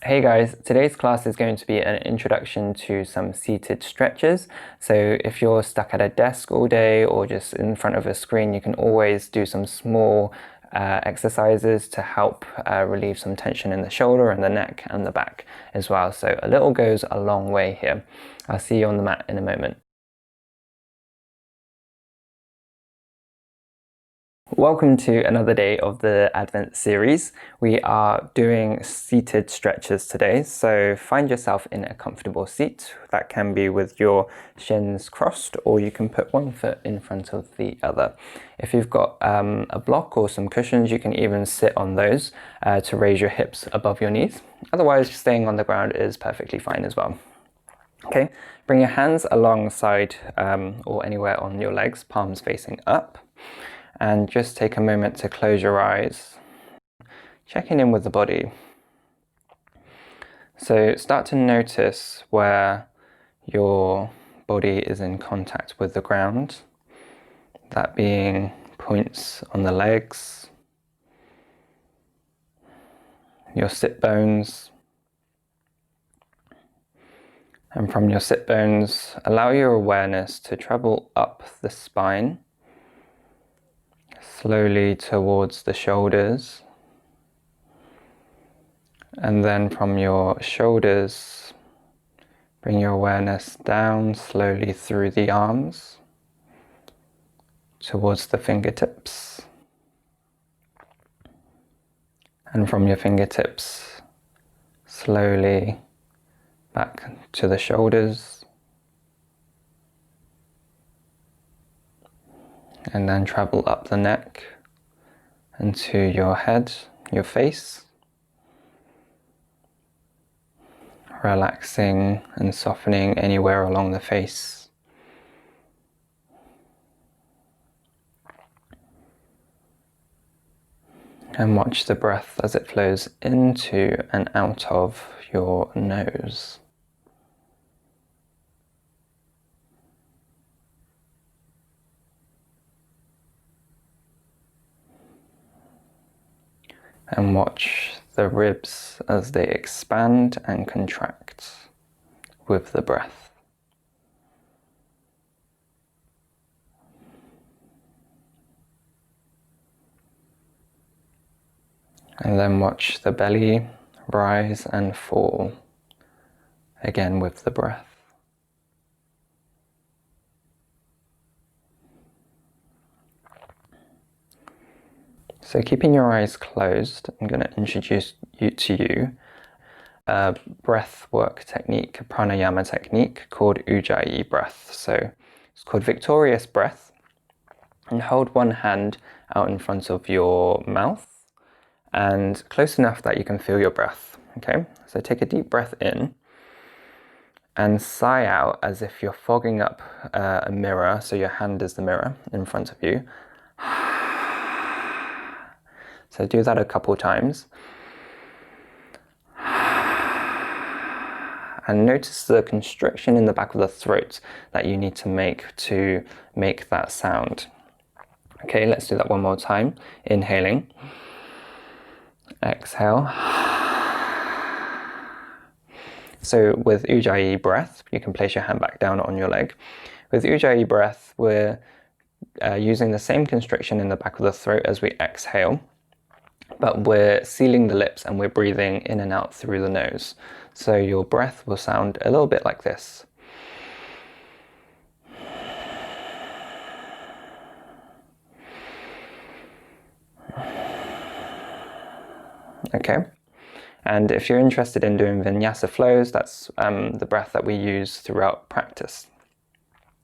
Hey guys, today's class is going to be an introduction to some seated stretches. So if you're stuck at a desk all day or just in front of a screen, you can always do some small exercises to help relieve some tension in the shoulder and the neck and the back as well. So a little goes a long way here. I'll see you on the mat in a moment. Welcome to another day of the Advent series. We are doing seated stretches today, so find yourself in a comfortable seat. That can be with your shins crossed, or you can put one foot in front of the other. If you've got a block or some cushions, you can even sit on those to raise your hips above your knees. Otherwise, staying on the ground is perfectly fine as well. Okay, bring your hands alongside or anywhere on your legs, palms facing up. And just take a moment to close your eyes, checking in with the body. So start to notice where your body is in contact with the ground, that being points on the legs, your sit bones, and from your sit bones, allow your awareness to travel up the spine, slowly towards the shoulders, and then from your shoulders bring your awareness down slowly through the arms towards the fingertips, and from your fingertips slowly back to the shoulders, and then travel up the neck and to your head, your face, relaxing and softening anywhere along the face. And watch the breath as it flows into and out of your nose. And watch the ribs as they expand and contract with the breath. And then watch the belly rise and fall, again with the breath. So keeping your eyes closed, I'm going to introduce you a breath work technique, a pranayama technique called Ujjayi breath. So it's called victorious breath. And hold one hand out in front of your mouth and close enough that you can feel your breath. Okay, so take a deep breath in and sigh out as if you're fogging up a mirror. So your hand is the mirror in front of you. So do that a couple times. And notice the constriction in the back of the throat that you need to make that sound. Okay, let's do that one more time. Inhaling. Exhale. So with Ujjayi breath, you can place your hand back down on your leg. With Ujjayi breath, we're using the same constriction in the back of the throat as we exhale, but we're sealing the lips and we're breathing in and out through the nose. So your breath will sound a little bit like this. Okay, and if you're interested in doing vinyasa flows, that's the breath that we use throughout practice.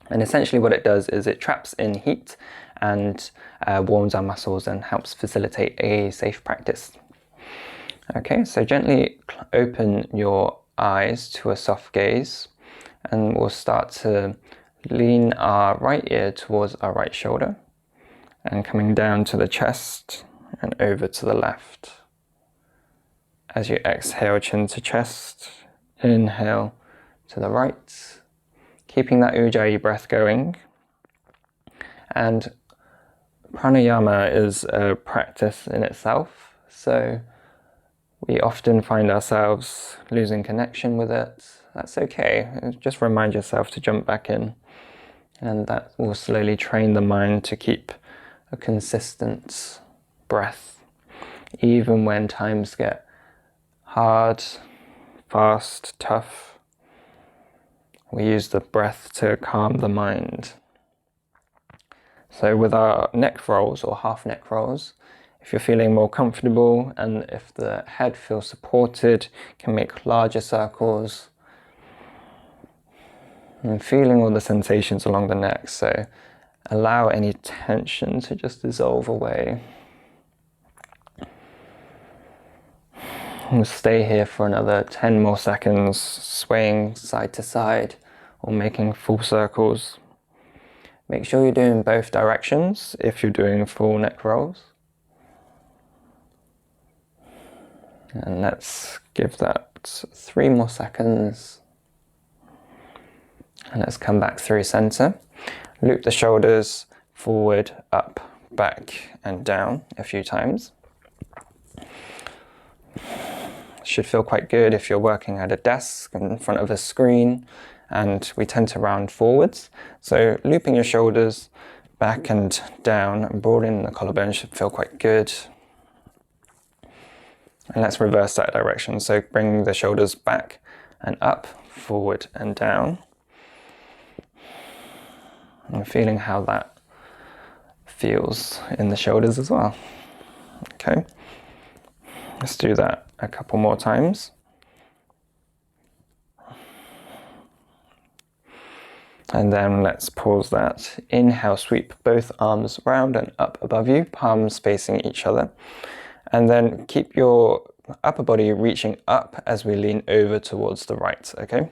And essentially what it does is it traps in heat and warms our muscles and helps facilitate a safe practice. Okay, so gently open your eyes to a soft gaze, and we'll start to lean our right ear towards our right shoulder and coming down to the chest and over to the left. As you exhale, chin to chest, inhale to the right, keeping that Ujjayi breath going. And pranayama is a practice in itself, so we often find ourselves losing connection with it. That's okay. Just remind yourself to jump back in, and that will slowly train the mind to keep a consistent breath, even when times get hard, fast, tough. We use the breath to calm the mind. So with our neck rolls or half neck rolls, if you're feeling more comfortable and if the head feels supported, you can make larger circles and feeling all the sensations along the neck. So allow any tension to just dissolve away. We'll stay here for another 10 more seconds, swaying side to side or making full circles. Make sure you're doing both directions if you're doing full neck rolls. And let's give that 3 more seconds. And let's come back through center. Loop the shoulders forward, up, back, and down a few times. Should feel quite good if you're working at a desk in front of a screen, and we tend to round forwards. So looping your shoulders back and down and broadening the collarbone should feel quite good. And let's reverse that direction. So bring the shoulders back and up, forward and down. And feeling how that feels in the shoulders as well. Okay, let's do that a couple more times. And then let's pause that. Inhale, sweep both arms round and up above you, palms facing each other. And then keep your upper body reaching up as we lean over towards the right, okay?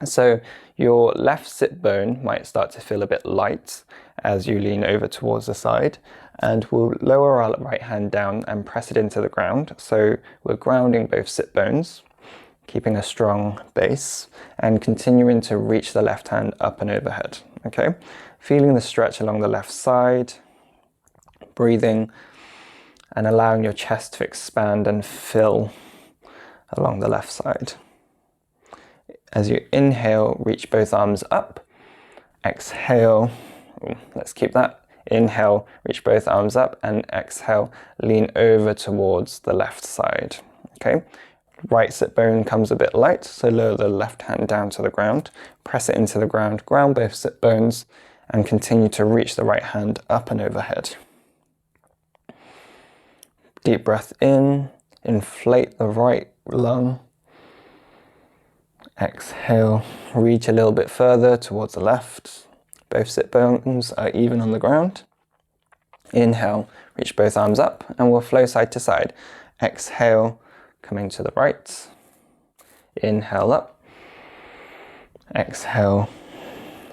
So your left sit bone might start to feel a bit light as you lean over towards the side, and we'll lower our right hand down and press it into the ground. So we're grounding both sit bones, keeping a strong base, and continuing to reach the left hand up and overhead, okay? Feeling the stretch along the left side, breathing, and allowing your chest to expand and fill along the left side. As you inhale, reach both arms up. Exhale, let's keep that. Inhale, reach both arms up, and exhale, lean over towards the left side, okay? Right sit bone comes a bit light, so lower the left hand down to the ground, press it into the ground, ground both sit bones, and continue to reach the right hand up and overhead. Deep breath in, inflate the right lung. Exhale, reach a little bit further towards the left. Both sit bones are even on the ground. Inhale, reach both arms up, and we'll flow side to side. Exhale, coming to the right. Inhale up. Exhale,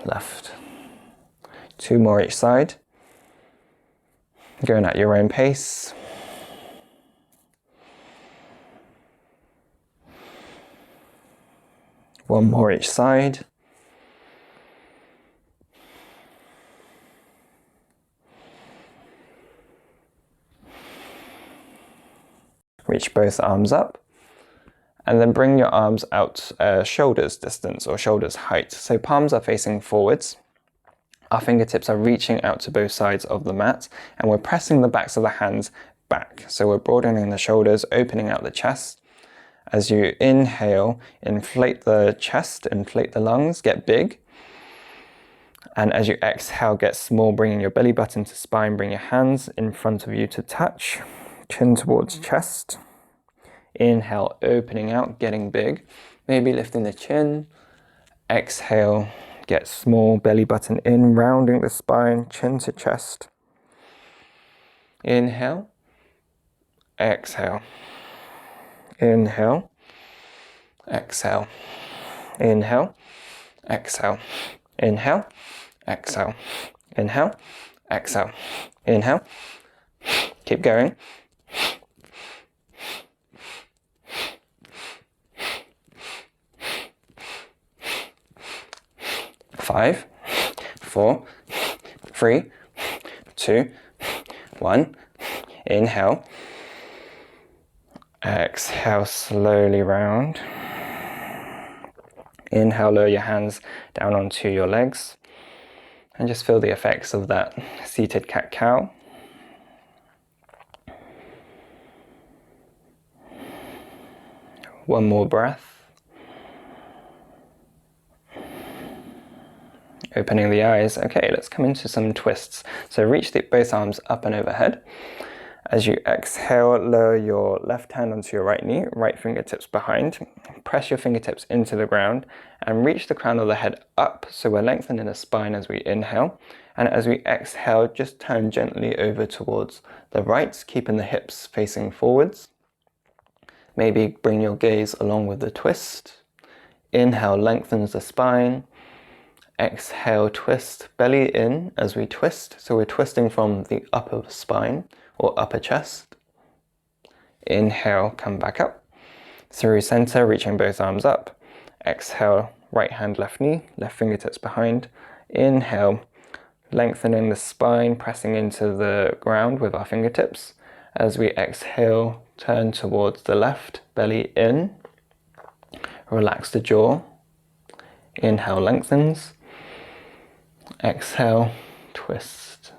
left. 2 more each side. Going at your own pace. One more each side. Reach both arms up, and then bring your arms out shoulders distance or shoulders height. So palms are facing forwards. Our fingertips are reaching out to both sides of the mat, and we're pressing the backs of the hands back. So we're broadening the shoulders, opening out the chest. As you inhale, inflate the chest, inflate the lungs, get big. And as you exhale, get small, bringing your belly button to spine, bring your hands in front of you to touch, chin towards chest. Inhale, opening out, getting big, maybe lifting the chin. Exhale, get small, belly button in, rounding the spine, chin to chest. Inhale, exhale. Inhale, exhale, inhale, exhale, inhale, exhale, inhale, exhale, inhale. Keep going. Five, 4, 3, 2, 1. Inhale. Exhale slowly round. Inhale, lower your hands down onto your legs and just feel the effects of that seated cat-cow. One more breath. Opening the eyes. Okay, let's come into some twists. So reach both arms up and overhead. As you exhale, lower your left hand onto your right knee, right fingertips behind. Press your fingertips into the ground and reach the crown of the head up, so we're lengthening the spine as we inhale. And as we exhale, just turn gently over towards the right, keeping the hips facing forwards. Maybe bring your gaze along with the twist. Inhale, lengthens the spine. Exhale, twist, belly in as we twist. So we're twisting from the upper spine or upper chest. Inhale, come back up. Through center, reaching both arms up. Exhale, right hand, left knee, left fingertips behind. Inhale, lengthening the spine, pressing into the ground with our fingertips. As we exhale, turn towards the left, belly in. Relax the jaw. Inhale, lengthens. Exhale, twist.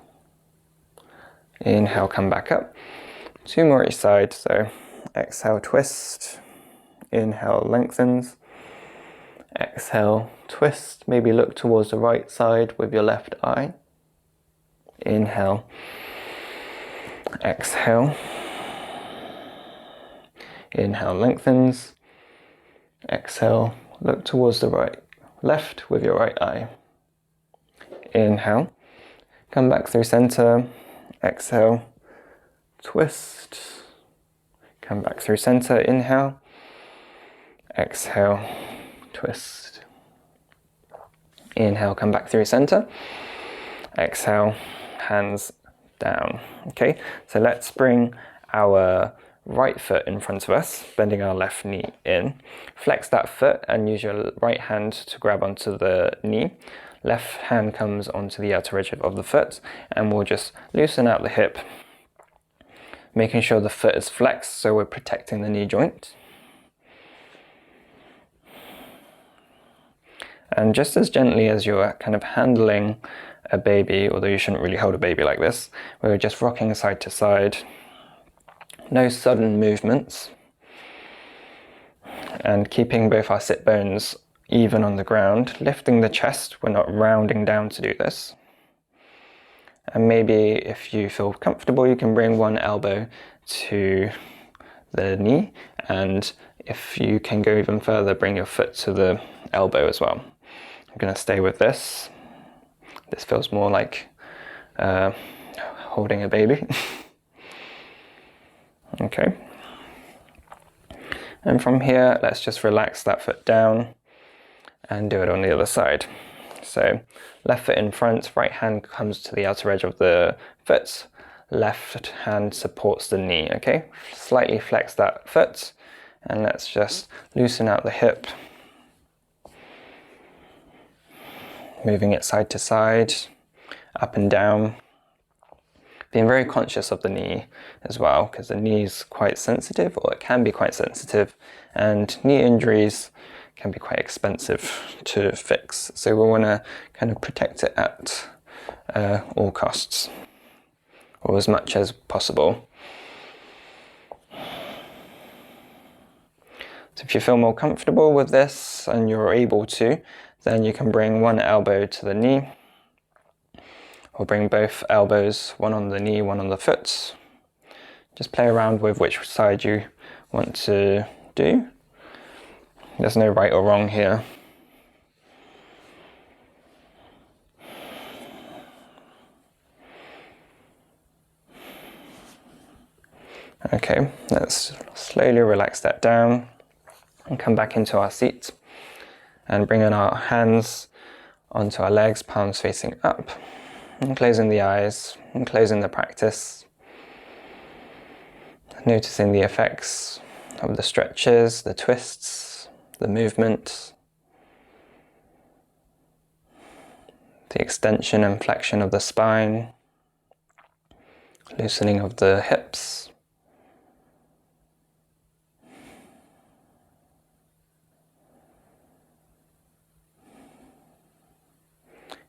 Inhale, come back up. Two more each side, so exhale, twist. Inhale, lengthens. Exhale, twist. Maybe look towards the right side with your left eye. Inhale. Exhale. Inhale, lengthens. Exhale, look towards the left with your right eye. Inhale. Come back through center. Exhale. Twist. Come back through center. Inhale. Exhale. Twist. Inhale, come back through center. Exhale, hands down. Okay, so let's bring our right foot in front of us, bending our left knee in. Flex that foot and use your right hand to grab onto the knee. Left hand comes onto the outer edge of the foot, and we'll just loosen out the hip, making sure the foot is flexed so we're protecting the knee joint. And just as gently as you're kind of handling a baby, although you shouldn't really hold a baby like this, we're just rocking side to side. No sudden movements. And keeping both our sit bones even on the ground, lifting the chest. We're not rounding down to do this. And maybe if you feel comfortable, you can bring one elbow to the knee, and if you can go even further, bring your foot to the elbow as well. I'm going to stay with this. This feels more like holding a baby. Okay. And from here, let's just relax that foot down and do it on the other side. So left foot in front, right hand comes to the outer edge of the foot, left hand supports the knee, okay? Slightly flex that foot, and let's just loosen out the hip. Moving it side to side, up and down. Being very conscious of the knee as well, because the knee is quite sensitive, or it can be quite sensitive, and knee injuries can be quite expensive to fix. So we want to kind of protect it at all costs, or as much as possible. So if you feel more comfortable with this and you're able to, then you can bring one elbow to the knee, or bring both elbows, one on the knee, one on the foot. Just play around with which side you want to do. There's no right or wrong here. Okay, let's slowly relax that down and come back into our seat and bring in our hands onto our legs, palms facing up, and closing the eyes and closing the practice. Noticing the effects of the stretches, the twists, the movement, the extension and flexion of the spine, loosening of the hips.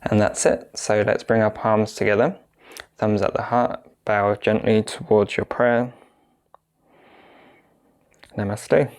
And that's it. So let's bring our palms together, thumbs at the heart, bow gently towards your prayer. Namaste.